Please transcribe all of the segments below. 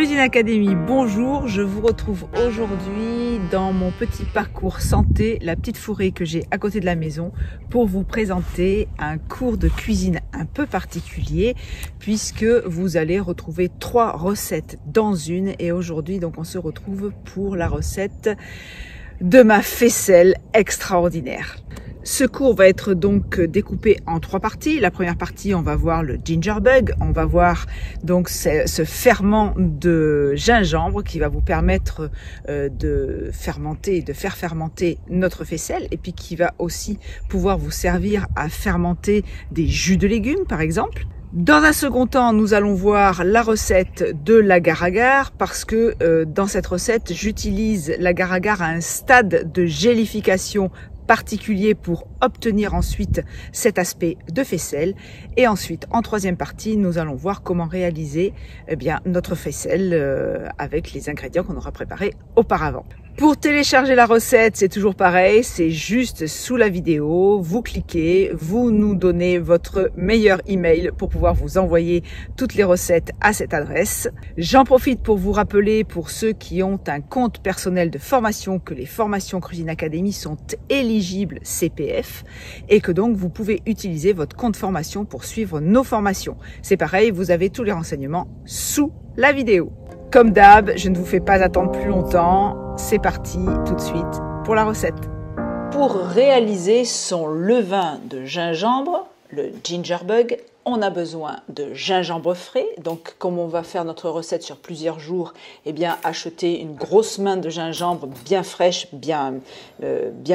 Cuisine Academy, bonjour, je vous retrouve aujourd'hui dans mon petit parcours santé, la petite forêt que j'ai à côté de la maison pour vous présenter un cours de cuisine un peu particulier puisque vous allez retrouver 3 recettes dans une et aujourd'hui donc on se retrouve pour la recette de ma faisselle extraordinaire. Ce cours va être donc découpé en 3 parties. La première partie, on va voir le ginger bug. On va voir donc ce ferment de gingembre qui va vous permettre de fermenter, de faire fermenter notre faisselle et puis qui va aussi pouvoir vous servir à fermenter des jus de légumes par exemple. Dans un second temps, nous allons voir la recette de l'agar-agar parce que dans cette recette, j'utilise l'agar-agar à un stade de gélification particulier pour obtenir ensuite cet aspect de faisselle. Et ensuite, en troisième partie, nous allons voir comment réaliser notre faisselle avec les ingrédients qu'on aura préparés auparavant. Pour télécharger la recette, c'est toujours pareil, c'est juste sous la vidéo, vous cliquez, vous nous donnez votre meilleur email pour pouvoir vous envoyer toutes les recettes à cette adresse. J'en profite pour vous rappeler, pour ceux qui ont un compte personnel de formation, que les formations Cuisine Academy sont éligibles CPF et que donc vous pouvez utiliser votre compte formation pour suivre nos formations. C'est pareil, vous avez tous les renseignements sous la vidéo. Comme d'hab, je ne vous fais pas attendre plus longtemps. C'est parti tout de suite pour la recette. Pour réaliser son levain de gingembre, le ginger bug, on a besoin de gingembre frais. Donc comme on va faire notre recette sur plusieurs jours, achetez une grosse main de gingembre bien fraîche, bien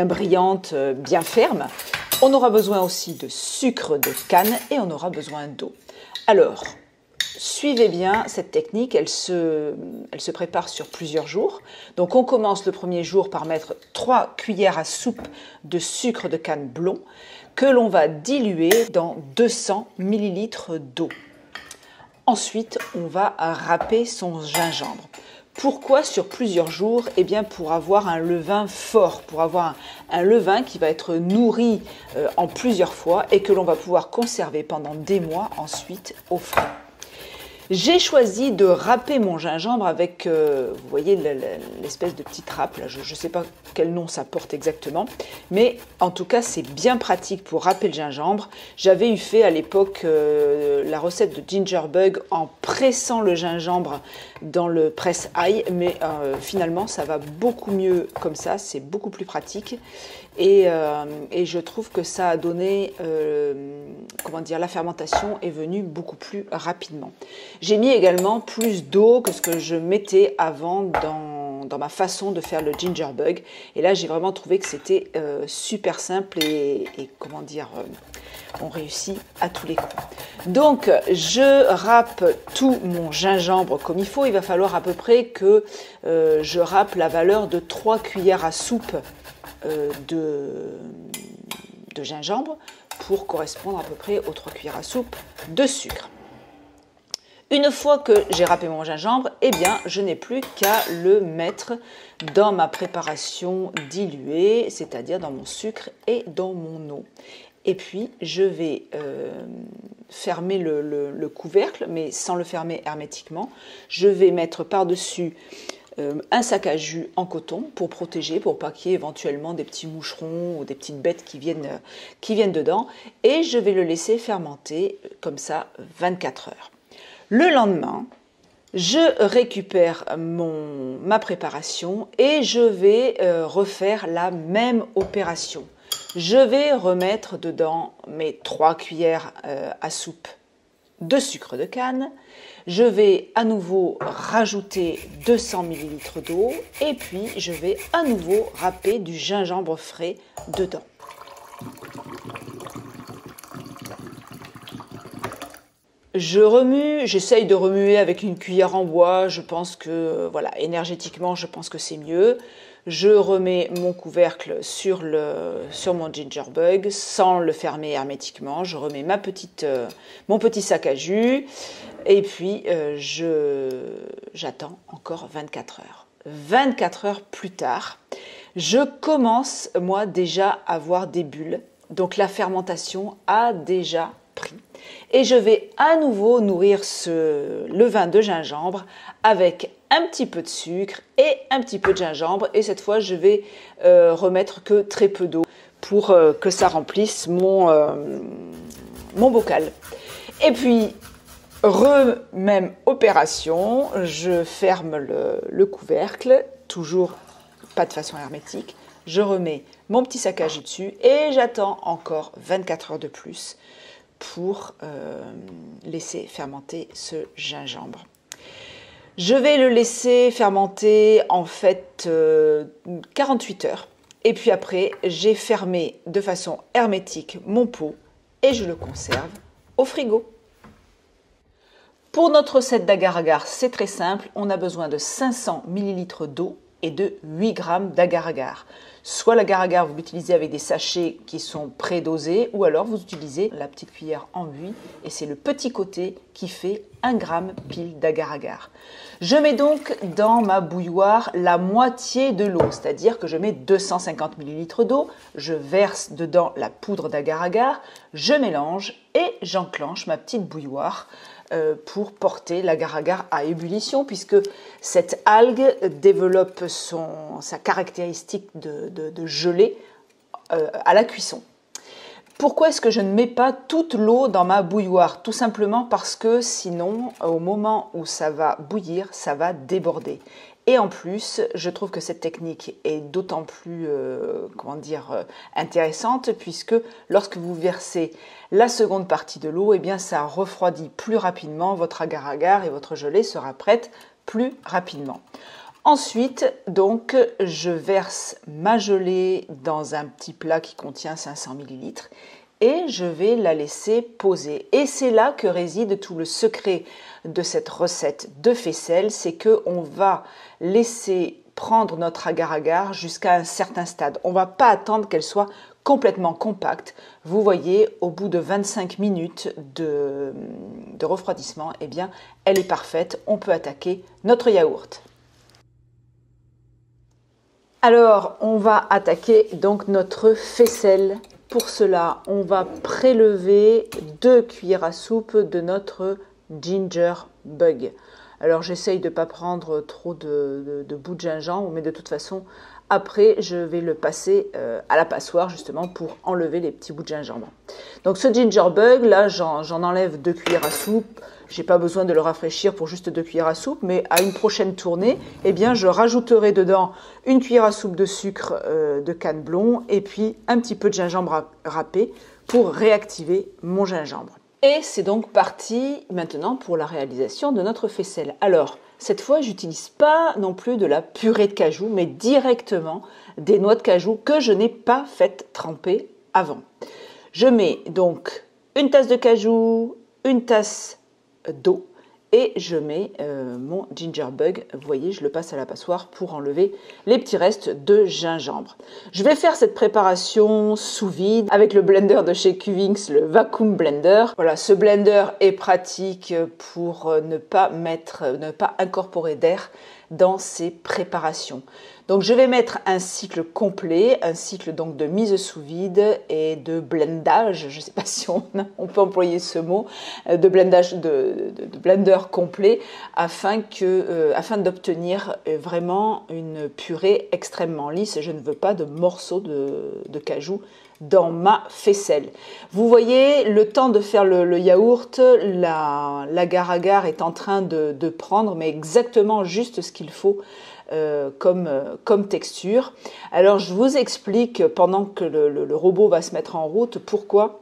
brillante, bien ferme. On aura besoin aussi de sucre de canne et on aura besoin d'eau. Alors, suivez bien cette technique, elle se prépare sur plusieurs jours. Donc on commence le premier jour par mettre 3 cuillères à soupe de sucre de canne blond que l'on va diluer dans 200 ml d'eau. Ensuite, on va râper son gingembre. Pourquoi sur plusieurs jours? Pour avoir un levain fort, pour avoir un levain qui va être nourri en plusieurs fois et que l'on va pouvoir conserver pendant des mois ensuite au frais. J'ai choisi de râper mon gingembre avec, vous voyez, l'espèce de petite râpe, là, je ne sais pas quel nom ça porte exactement, mais en tout cas, c'est bien pratique pour râper le gingembre. J'avais eu fait à l'époque la recette de ginger bug en pressant le gingembre dans le presse-ail, mais finalement, ça va beaucoup mieux comme ça, c'est beaucoup plus pratique. Et je trouve que ça a donné, la fermentation est venue beaucoup plus rapidement. J'ai mis également plus d'eau que ce que je mettais avant dans ma façon de faire le ginger bug. Et là, j'ai vraiment trouvé que c'était super simple et on réussit à tous les coups. Donc, je râpe tout mon gingembre comme il faut. Il va falloir à peu près que je râpe la valeur de 3 cuillères à soupe de gingembre pour correspondre à peu près aux 3 cuillères à soupe de sucre. Une fois que j'ai râpé mon gingembre, je n'ai plus qu'à le mettre dans ma préparation diluée, c'est-à-dire dans mon sucre et dans mon eau. Et puis, je vais fermer le couvercle, mais sans le fermer hermétiquement. Je vais mettre par-dessus un sac à jus en coton pour protéger, pour pas qu'il y ait éventuellement des petits moucherons ou des petites bêtes qui viennent dedans. Et je vais le laisser fermenter comme ça 24 heures. Le lendemain, je récupère ma préparation et je vais refaire la même opération. Je vais remettre dedans mes 3 cuillères à soupe de sucre de canne. Je vais à nouveau rajouter 200 ml d'eau et puis je vais à nouveau râper du gingembre frais dedans. Je remue, j'essaye de remuer avec une cuillère en bois, je pense que, énergétiquement, je pense que c'est mieux. Je remets mon couvercle sur mon ginger bug sans le fermer hermétiquement. Je remets mon petit sac à jus et puis j'attends encore 24 heures. 24 heures plus tard, je commence, moi, déjà à voir des bulles. Donc la fermentation a déjà pris. Et je vais à nouveau nourrir ce levain de gingembre avec un petit peu de sucre et un petit peu de gingembre. Et cette fois, je vais remettre que très peu d'eau pour que ça remplisse mon bocal. Et puis, même opération, je ferme le couvercle, toujours pas de façon hermétique. Je remets mon petit sac à jus dessus et j'attends encore 24 heures de plus pour laisser fermenter ce gingembre. Je vais le laisser fermenter en fait 48 heures. Et puis après, j'ai fermé de façon hermétique mon pot et je le conserve au frigo. Pour notre recette d'agar-agar, c'est très simple. On a besoin de 500 ml d'eau et de 8 g d'agar-agar. Soit l'agar-agar, vous l'utilisez avec des sachets qui sont prédosés, ou alors vous utilisez la petite cuillère en buis, et c'est le petit côté qui fait 1 gramme pile d'agar-agar. Je mets donc dans ma bouilloire la moitié de l'eau, c'est-à-dire que je mets 250 ml d'eau, je verse dedans la poudre d'agar-agar, je mélange et j'enclenche ma petite bouilloire pour porter l'agar-agar à ébullition, puisque cette algue développe sa caractéristique de gelée à la cuisson. Pourquoi est-ce que je ne mets pas toute l'eau dans ma bouilloire? Tout simplement parce que sinon, au moment où ça va bouillir, ça va déborder. Et en plus, je trouve que cette technique est d'autant plus intéressante, puisque lorsque vous versez la seconde partie de l'eau, eh bien, ça refroidit plus rapidement votre agar-agar et votre gelée sera prête plus rapidement. Ensuite, donc, je verse ma gelée dans un petit plat qui contient 500 ml et je vais la laisser poser. Et c'est là que réside tout le secret de cette recette de faisselle, c'est qu'on va laisser prendre notre agar-agar jusqu'à un certain stade. On ne va pas attendre qu'elle soit complètement compacte. Vous voyez, au bout de 25 minutes de refroidissement, eh bien, elle est parfaite. On peut attaquer notre yaourt. Alors, on va attaquer donc notre faisselle. Pour cela, on va prélever 2 cuillères à soupe de notre ginger bug. Alors, j'essaye de ne pas prendre trop de bouts de gingembre, mais de toute façon, après, je vais le passer à la passoire justement pour enlever les petits bouts de gingembre. Donc, ce ginger bug, là, j'en enlève 2 cuillères à soupe. Je n'ai pas besoin de le rafraîchir pour juste 2 cuillères à soupe, mais à une prochaine tournée, eh bien, je rajouterai dedans 1 cuillère à soupe de sucre de canne blond et puis un petit peu de gingembre râpé pour réactiver mon gingembre. Et c'est donc parti maintenant pour la réalisation de notre faisselle. Alors, cette fois, j'utilise pas non plus de la purée de cajou, mais directement des noix de cajou que je n'ai pas faites tremper avant. Je mets donc 1 tasse de cajou, 1 tasse d'eau et je mets mon ginger bug. Vous voyez, je le passe à la passoire pour enlever les petits restes de gingembre. Je vais faire cette préparation sous vide avec le blender de chez Cuvings, le Vacuum Blender. Voilà, ce blender est pratique pour ne pas incorporer d'air dans ces préparations. Donc je vais mettre un cycle complet, un cycle donc de mise sous vide et de blendage, je ne sais pas si on peut employer ce mot, de blendage de blender complet afin d'obtenir vraiment une purée extrêmement lisse. Je ne veux pas de morceaux de cajou dans ma faisselle. Vous voyez, le temps de faire le yaourt, l'agar-agar est en train de prendre, mais exactement juste ce qu'il faut comme texture. Alors, je vous explique, pendant que le robot va se mettre en route, pourquoi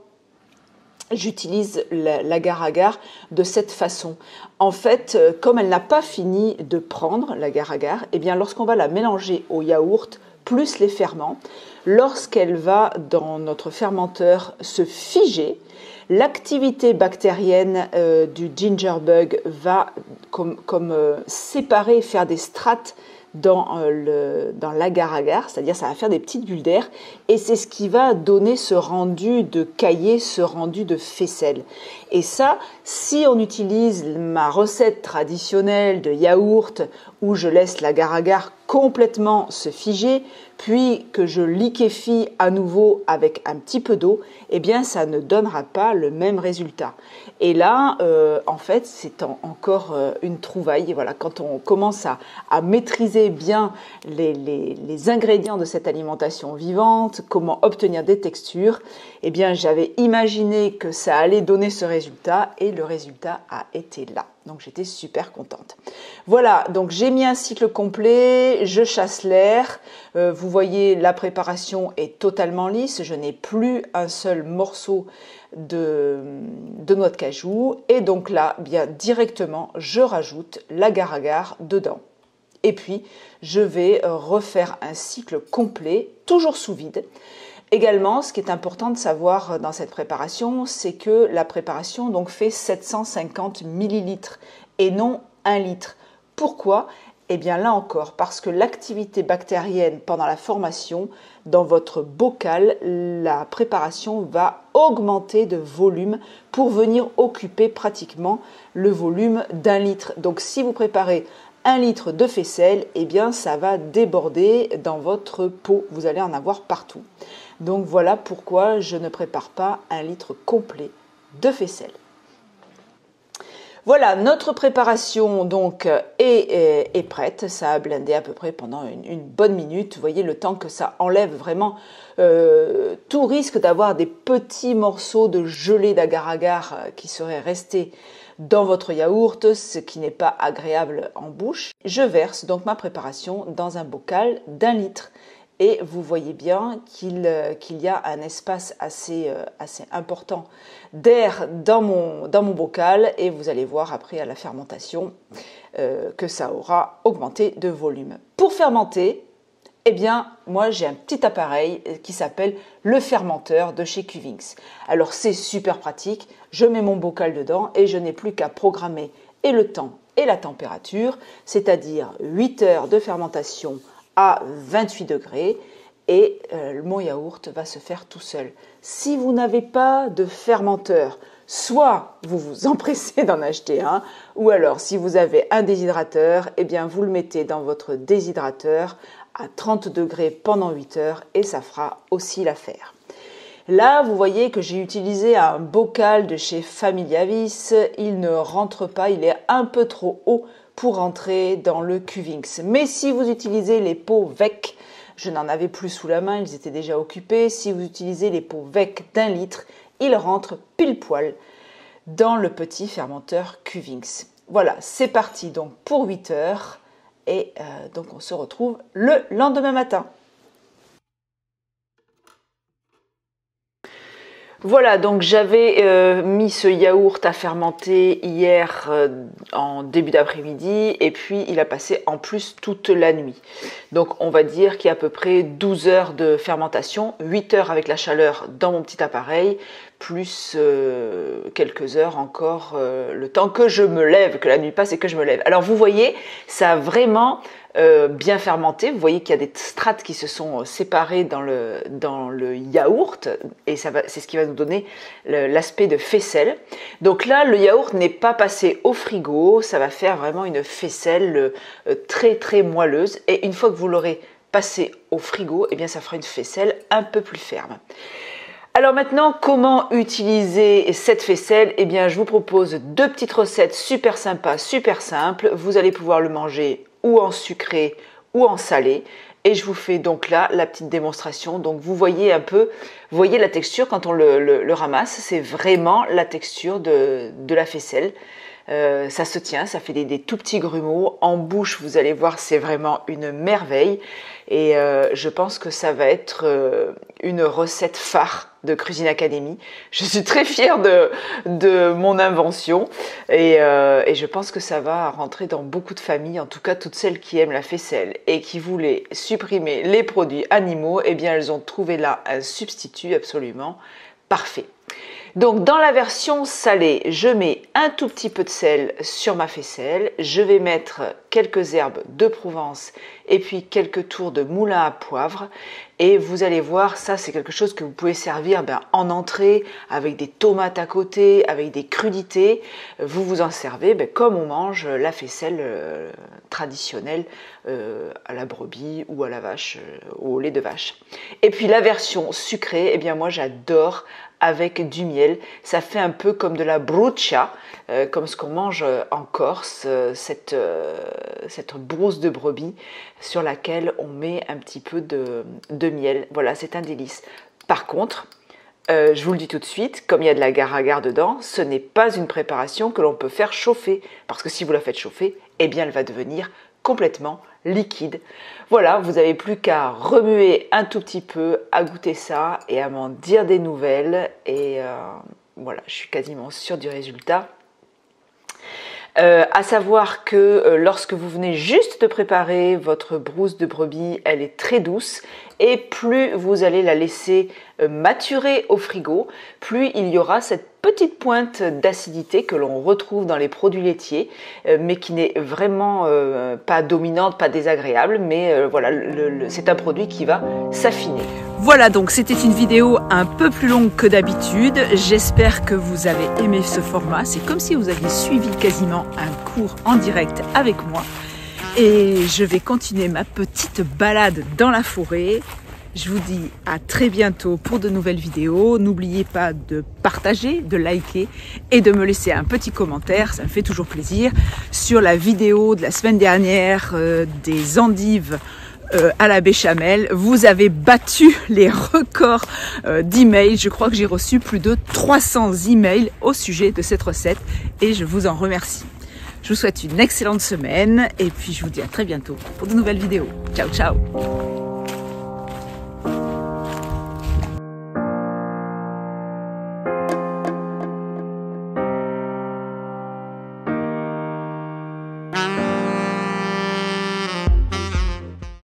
j'utilise l'agar-agar de cette façon. En fait, comme elle n'a pas fini de prendre l'agar-agar, eh bien, lorsqu'on va la mélanger au yaourt, plus les ferments, lorsqu'elle va dans notre fermenteur se figer, l'activité bactérienne du ginger bug va séparer, faire des strates dans l'agar-agar, c'est-à-dire ça va faire des petites bulles d'air et c'est ce qui va donner ce rendu de caillé, ce rendu de faisselle. Et ça, si on utilise ma recette traditionnelle de yaourt où je laisse l'agar-agar complètement se figer, puis que je liquéfie à nouveau avec un petit peu d'eau, eh bien ça ne donnera pas le même résultat. Et là, en fait, c'est encore une trouvaille. Et voilà, quand on commence à maîtriser bien les ingrédients de cette alimentation vivante, comment obtenir des textures, eh bien j'avais imaginé que ça allait donner ce résultat et le résultat a été là. Donc j'étais super contente. Voilà, donc j'ai mis un cycle complet, je chasse l'air. Vous voyez, la préparation est totalement lisse. Je n'ai plus un seul morceau de noix de cajou. Et donc là, bien directement, je rajoute l'agar-agar dedans. Et puis, je vais refaire un cycle complet, toujours sous vide. Également, ce qui est important de savoir dans cette préparation, c'est que la préparation donc fait 750 ml et non 1 litre. Pourquoi ? Eh bien là encore, parce que l'activité bactérienne pendant la formation, dans votre bocal, la préparation va augmenter de volume pour venir occuper pratiquement le volume d'1 litre. Donc si vous préparez 1 litre de faisselle, eh bien ça va déborder dans votre pot, vous allez en avoir partout. Donc voilà pourquoi je ne prépare pas 1 litre complet de faisselle. Voilà, notre préparation donc est prête. Ça a blindé à peu près pendant une bonne minute. Vous voyez le temps que ça enlève vraiment tout risque d'avoir des petits morceaux de gelée d'agar-agar qui seraient restés dans votre yaourt, ce qui n'est pas agréable en bouche. Je verse donc ma préparation dans un bocal d'1 litre. Et vous voyez bien qu'il y a un espace assez important d'air dans mon bocal et vous allez voir après à la fermentation que ça aura augmenté de volume. Pour fermenter, eh bien, moi j'ai un petit appareil qui s'appelle le fermenteur de chez Cuvings. Alors c'est super pratique, je mets mon bocal dedans et je n'ai plus qu'à programmer et le temps et la température, c'est-à-dire 8 heures de fermentation à 28 degrés et mon yaourt va se faire tout seul. Si vous n'avez pas de fermenteur, soit vous vous empressez d'en acheter un, ou alors si vous avez un déshydrateur, eh bien vous le mettez dans votre déshydrateur à 30 degrés pendant 8 heures et ça fera aussi l'affaire. Là, vous voyez que j'ai utilisé un bocal de chez Familiavis. Il ne rentre pas, il est un peu trop haut pour rentrer dans le Cuvings. Mais si vous utilisez les pots VEC, je n'en avais plus sous la main, ils étaient déjà occupés. Si vous utilisez les pots VEC d'1 litre, ils rentrent pile poil dans le petit fermenteur Cuvings. Voilà, c'est parti donc pour 8 heures et donc on se retrouve le lendemain matin. Voilà, donc j'avais mis ce yaourt à fermenter hier en début d'après-midi et puis il a passé en plus toute la nuit. Donc on va dire qu'il y a à peu près 12 heures de fermentation, 8 heures avec la chaleur dans mon petit appareil, plus quelques heures encore, le temps que je me lève, que la nuit passe et que je me lève. Alors vous voyez, ça a vraiment bien fermenté. Vous voyez qu'il y a des strates qui se sont séparées dans le yaourt et c'est ce qui va nous donner l'aspect de faisselle. Donc là, le yaourt n'est pas passé au frigo, ça va faire vraiment une faisselle très très moelleuse et une fois que vous l'aurez passé au frigo, eh bien ça fera une faisselle un peu plus ferme. Alors maintenant, comment utiliser cette faisselle? Eh bien, je vous propose 2 petites recettes super sympas, super simples. Vous allez pouvoir le manger ou en sucré ou en salé. Et je vous fais donc là la petite démonstration. Donc vous voyez un peu, vous voyez la texture quand on le ramasse, c'est vraiment la texture de la faisselle. Ça se tient, ça fait des tout petits grumeaux. En bouche, vous allez voir, c'est vraiment une merveille. Et je pense que ça va être une recette phare de Cuisine Academy. Je suis très fière de mon invention et je pense que ça va rentrer dans beaucoup de familles, en tout cas toutes celles qui aiment la faisselle et qui voulaient supprimer les produits animaux, eh bien elles ont trouvé là un substitut absolument parfait. Donc dans la version salée, je mets un tout petit peu de sel sur ma faisselle, je vais mettre quelques herbes de Provence et puis quelques tours de moulin à poivre et vous allez voir, ça c'est quelque chose que vous pouvez servir en entrée avec des tomates à côté, avec des crudités, vous vous en servez comme on mange la faisselle traditionnelle à la brebis ou à la vache, au lait de vache. Et puis la version sucrée, eh bien moi j'adore avec du miel, ça fait un peu comme de la brucia, comme ce qu'on mange en Corse, cette brousse de brebis sur laquelle on met un petit peu de miel. Voilà, c'est un délice. Par contre, je vous le dis tout de suite, comme il y a de l'agar-agar dedans, ce n'est pas une préparation que l'on peut faire chauffer, parce que si vous la faites chauffer, eh bien elle va devenir complètement liquide. Voilà, vous n'avez plus qu'à remuer un tout petit peu, à goûter ça et à m'en dire des nouvelles. Et voilà, je suis quasiment sûre du résultat. À savoir que lorsque vous venez juste de préparer votre brousse de brebis, elle est très douce et plus vous allez la laisser maturer au frigo, plus il y aura cette petite pointe d'acidité que l'on retrouve dans les produits laitiers, mais qui n'est vraiment pas dominante, pas désagréable, mais voilà, c'est un produit qui va s'affiner. Voilà, donc c'était une vidéo un peu plus longue que d'habitude. J'espère que vous avez aimé ce format. C'est comme si vous aviez suivi quasiment un cours en direct avec moi. Et je vais continuer ma petite balade dans la forêt. Je vous dis à très bientôt pour de nouvelles vidéos. N'oubliez pas de partager, de liker et de me laisser un petit commentaire. Ça me fait toujours plaisir. Sur la vidéo de la semaine dernière des endives à la béchamel, vous avez battu les records d'emails. Je crois que j'ai reçu plus de 300 emails au sujet de cette recette et je vous en remercie. Je vous souhaite une excellente semaine et puis je vous dis à très bientôt pour de nouvelles vidéos. Ciao, ciao!